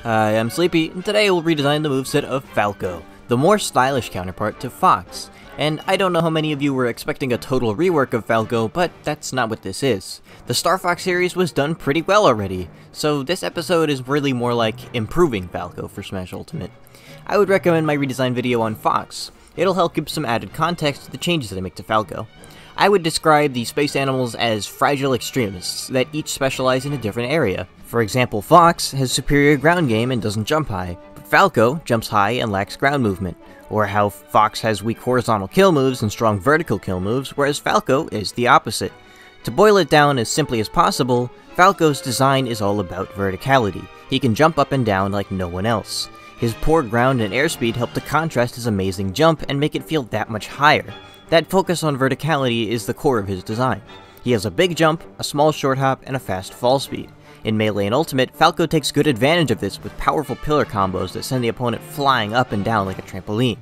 Hi, I'm Sleepy, and today we'll redesign the moveset of Falco, the more stylish counterpart to Fox. And I don't know how many of you were expecting a total rework of Falco, but that's not what this is. The Star Fox series was done pretty well already, so this episode is really more like improving Falco for Smash Ultimate. I would recommend my redesign video on Fox. It'll help give some added context to the changes that I make to Falco. I would describe the space animals as fragile extremists that each specialize in a different area. For example, Fox has superior ground game and doesn't jump high, but Falco jumps high and lacks ground movement. Or how Fox has weak horizontal kill moves and strong vertical kill moves, whereas Falco is the opposite. To boil it down as simply as possible, Falco's design is all about verticality. He can jump up and down like no one else. His poor ground and airspeed help to contrast his amazing jump and make it feel that much higher. That focus on verticality is the core of his design. He has a big jump, a small short hop, and a fast fall speed. In Melee and Ultimate, Falco takes good advantage of this with powerful pillar combos that send the opponent flying up and down like a trampoline.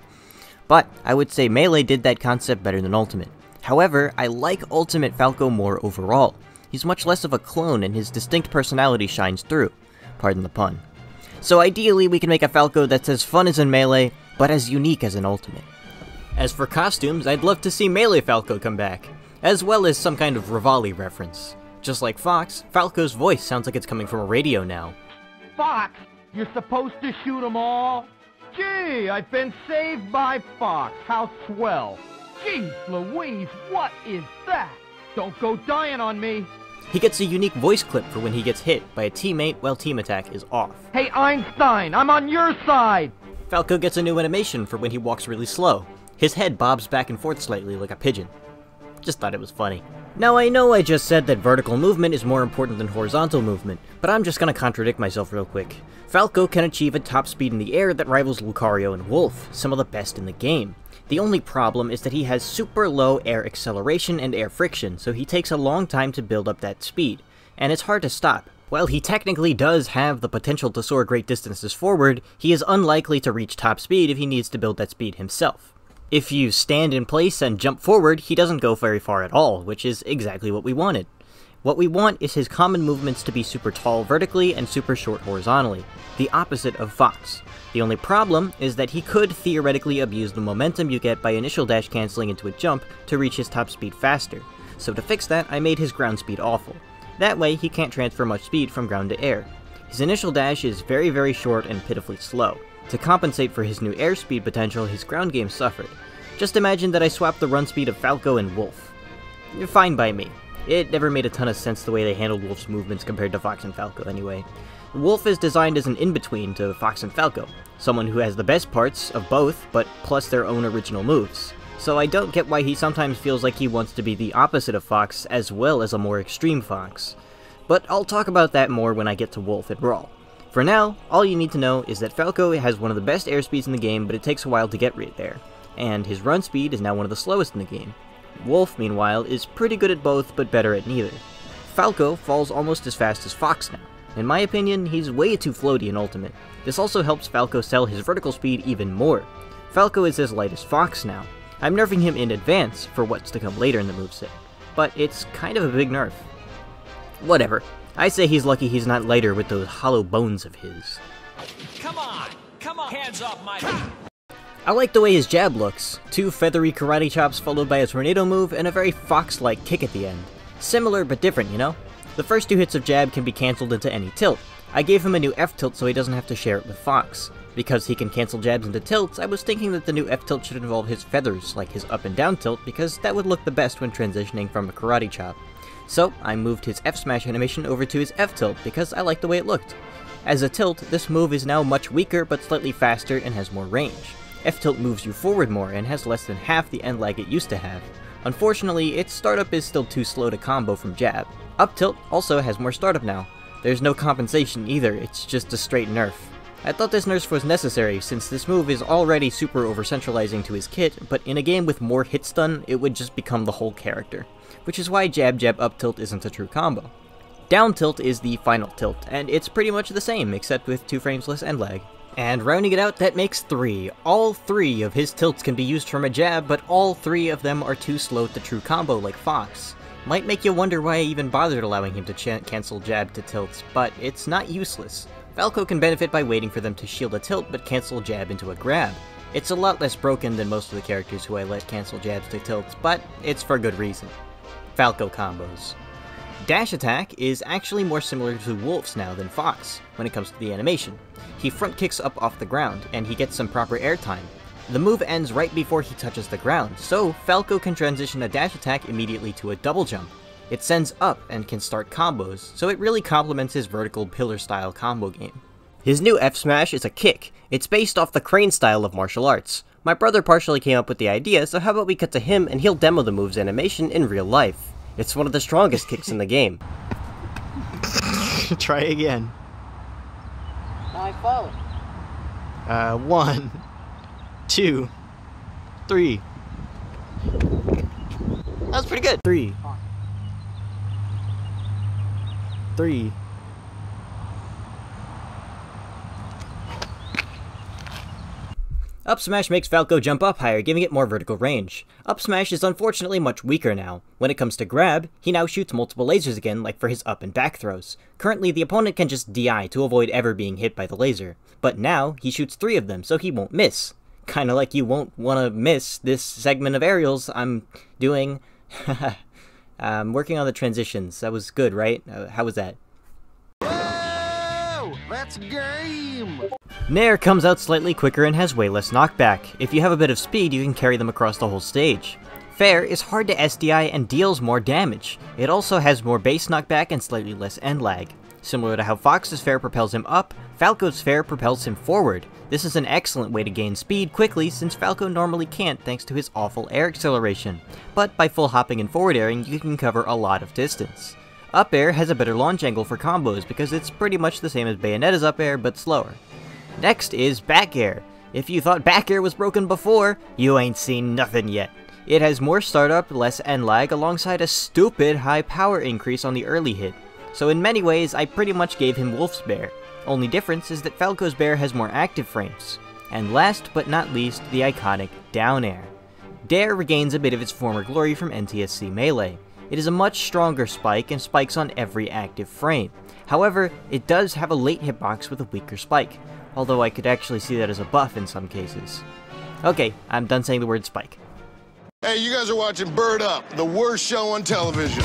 But I would say Melee did that concept better than Ultimate. However, I like Ultimate Falco more overall. He's much less of a clone and his distinct personality shines through. Pardon the pun. So ideally, we can make a Falco that's as fun as in Melee, but as unique as in Ultimate. As for costumes, I'd love to see Melee Falco come back, as well as some kind of Rivali reference. Just like Fox, Falco's voice sounds like it's coming from a radio now. Fox, you're supposed to shoot 'em all? Gee, I've been saved by Fox. How swell. Jeez Louise, what is that? Don't go dying on me. He gets a unique voice clip for when he gets hit by a teammate while team attack is off. Hey Einstein, I'm on your side! Falco gets a new animation for when he walks really slow. His head bobs back and forth slightly like a pigeon. Just thought it was funny. Now I know I just said that vertical movement is more important than horizontal movement, but I'm just gonna contradict myself real quick. Falco can achieve a top speed in the air that rivals Lucario and Wolf, some of the best in the game. The only problem is that he has super low air acceleration and air friction, so he takes a long time to build up that speed, and it's hard to stop. While he technically does have the potential to soar great distances forward, he is unlikely to reach top speed if he needs to build that speed himself. If you stand in place and jump forward, he doesn't go very far at all, which is exactly what we wanted. What we want is his common movements to be super tall vertically and super short horizontally, the opposite of Fox. The only problem is that he could theoretically abuse the momentum you get by initial dash canceling into a jump to reach his top speed faster. So to fix that, I made his ground speed awful. That way, he can't transfer much speed from ground to air. His initial dash is very short and pitifully slow. To compensate for his new airspeed potential, his ground game suffered. Just imagine that I swapped the run speed of Falco and Wolf. You're fine by me. It never made a ton of sense the way they handled Wolf's movements compared to Fox and Falco anyway. Wolf is designed as an in-between to Fox and Falco, someone who has the best parts of both, but plus their own original moves. So I don't get why he sometimes feels like he wants to be the opposite of Fox as well as a more extreme Fox. But I'll talk about that more when I get to Wolf and Brawl. For now, all you need to know is that Falco has one of the best airspeeds in the game, but it takes a while to get right there. And his run speed is now one of the slowest in the game. Wolf, meanwhile, is pretty good at both, but better at neither. Falco falls almost as fast as Fox now. In my opinion, he's way too floaty in Ultimate. This also helps Falco sell his vertical speed even more. Falco is as light as Fox now. I'm nerfing him in advance for what's to come later in the moveset, but it's kind of a big nerf. Whatever. I say he's lucky he's not lighter with those hollow bones of his. Come on, hands up, Mike. I like the way his jab looks. 2 feathery karate chops followed by a tornado move and a very Fox-like kick at the end. Similar but different, you know? The first 2 hits of jab can be cancelled into any tilt. I gave him a new F-tilt so he doesn't have to share it with Fox. Because he can cancel jabs into tilts, I was thinking that the new F-tilt should involve his feathers, like his up and down tilt, because that would look the best when transitioning from a karate chop. So, I moved his F-smash animation over to his F-tilt because I liked the way it looked. As a tilt, this move is now much weaker but slightly faster and has more range. F-tilt moves you forward more and has less than half the end lag it used to have. Unfortunately, its startup is still too slow to combo from jab. Up tilt also has more startup now. There's no compensation either, it's just a straight nerf. I thought this nerf was necessary since this move is already super over-centralizing to his kit, but in a game with more hit stun, it would just become the whole character. Which is why jab up tilt isn't a true combo. Down tilt is the final tilt, and it's pretty much the same except with 2 frames less end lag. And rounding it out, that makes 3. All 3 of his tilts can be used from a jab, but all 3 of them are too slow to true combo like Fox. Might make you wonder why I even bothered allowing him to cancel jab to tilts, but it's not useless. Falco can benefit by waiting for them to shield a tilt but cancel a jab into a grab. It's a lot less broken than most of the characters who I let cancel jabs to tilts, but it's for good reason. Falco Combos. Dash attack is actually more similar to Wolf's now than Fox when it comes to the animation. He front kicks up off the ground, and he gets some proper airtime. The move ends right before he touches the ground, so Falco can transition a dash attack immediately to a double jump. It sends up and can start combos, so it really complements his vertical pillar-style combo game. His new F-smash is a kick. It's based off the crane style of martial arts. My brother partially came up with the idea, so how about we cut to him and he'll demo the move's animation in real life. It's one of the strongest kicks in the game. Try again. I follow. 1, 2, 3. That was pretty good. 3. 3. Up smash makes Falco jump up higher, giving it more vertical range. Up smash is unfortunately much weaker now. When it comes to grab, he now shoots multiple lasers again, like for his up and back throws. Currently, the opponent can just DI to avoid ever being hit by the laser. But now, he shoots 3 of them, so he won't miss. Kinda like you won't wanna miss this segment of aerials I'm doing. I'm working on the transitions. That was good, right? How was that? Whoa! That's game! Nair comes out slightly quicker and has way less knockback. If you have a bit of speed, you can carry them across the whole stage. Fair is hard to SDI and deals more damage. It also has more base knockback and slightly less end lag. Similar to how Fox's Fair propels him up, Falco's Fair propels him forward. This is an excellent way to gain speed quickly since Falco normally can't thanks to his awful air acceleration. But by full hopping and forward airing, you can cover a lot of distance. Up air has a better launch angle for combos because it's pretty much the same as Bayonetta's up air but slower. Next is back air. If you thought back air was broken before, you ain't seen nothing yet. It has more startup, less end lag, alongside a stupid high power increase on the early hit. So in many ways, I pretty much gave him Wolf's Bear. Only difference is that Falco's Bear has more active frames. And last but not least, the iconic down air. Dare regains a bit of its former glory from NTSC Melee. It is a much stronger spike and spikes on every active frame. However, it does have a late hitbox with a weaker spike. Although I could actually see that as a buff in some cases. Okay, I'm done saying the word spike. Hey, you guys are watching Bird Up, the worst show on television.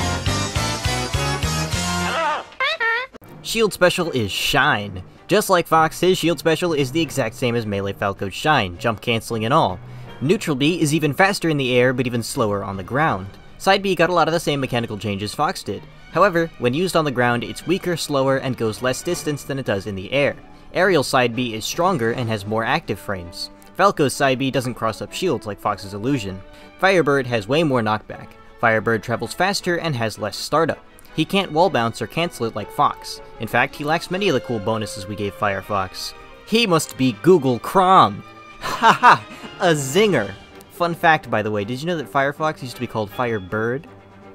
Shield special is Shine. Just like Fox, his shield special is the exact same as Melee Falco's Shine, jump cancelling and all. Neutral B is even faster in the air, but even slower on the ground. Side B got a lot of the same mechanical changes Fox did. However, when used on the ground, it's weaker, slower, and goes less distance than it does in the air. Aerial Side B is stronger and has more active frames. Falco's Side B doesn't cross up shields like Fox's Illusion. Firebird has way more knockback. Firebird travels faster and has less startup. He can't wall bounce or cancel it like Fox. In fact, he lacks many of the cool bonuses we gave Firefox. He must be Google Chrome! Haha! A zinger! Fun fact, by the way, did you know that Firefox used to be called Firebird?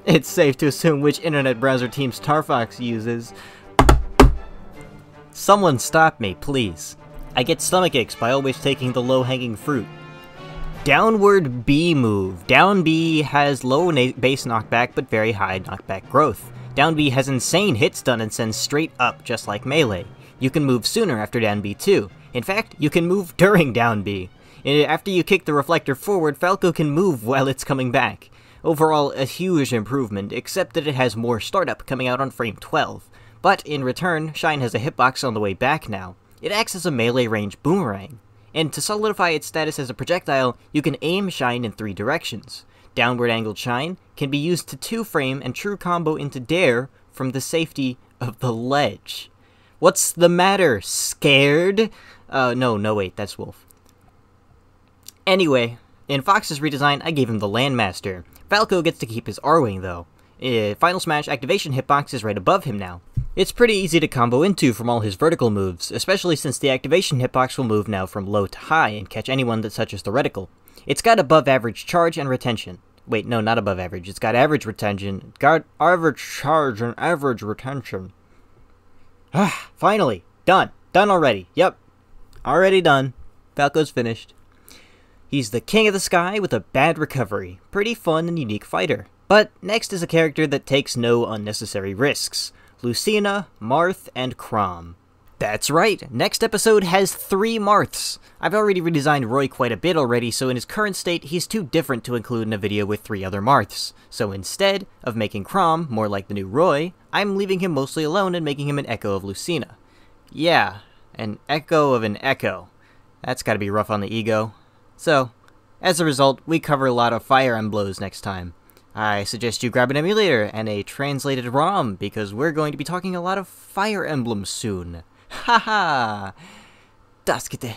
It's safe to assume which internet browser team StarFox uses. Someone stop me, please. I get stomach aches by always taking the low-hanging fruit. Downward B move. Down B has low base knockback but very high knockback growth. Down B has insane hit stun and sends straight up just like Melee. You can move sooner after down B too. In fact, you can move during down B. After you kick the reflector forward, Falco can move while it's coming back. Overall, a huge improvement, except that it has more startup coming out on frame 12. But in return, Shine has a hitbox on the way back now. It acts as a melee range boomerang. And to solidify its status as a projectile, you can aim Shine in 3 directions. Downward angled Shine can be used to 2-frame and true combo into Dare from the safety of the ledge. What's the matter? Scared? No, wait, that's Wolf. Anyway, in Fox's redesign, I gave him the Landmaster. Falco gets to keep his R-Wing though. Final Smash activation hitbox is right above him now. It's pretty easy to combo into from all his vertical moves, especially since the activation hitbox will move now from low to high and catch anyone that touches the reticle. It's got above average charge and retention. Wait, no, not above average. It's got average retention. It's got average charge and average retention. Ah, finally! Done! Done already. Yep. Already done. Falco's finished. He's the king of the sky with a bad recovery. Pretty fun and unique fighter. But next is a character that takes no unnecessary risks. Lucina, Marth, and Crom. That's right, next episode has 3 Marths. I've already redesigned Roy quite a bit already, so in his current state, he's too different to include in a video with 3 other Marths. So instead of making Crom more like the new Roy, I'm leaving him mostly alone and making him an echo of Lucina. Yeah, an echo of an echo. That's gotta be rough on the ego. So, as a result, we cover a lot of Fire Emblems next time. I suggest you grab an emulator and a translated ROM, because we're going to be talking a lot of Fire Emblems soon. Haha! Daskite.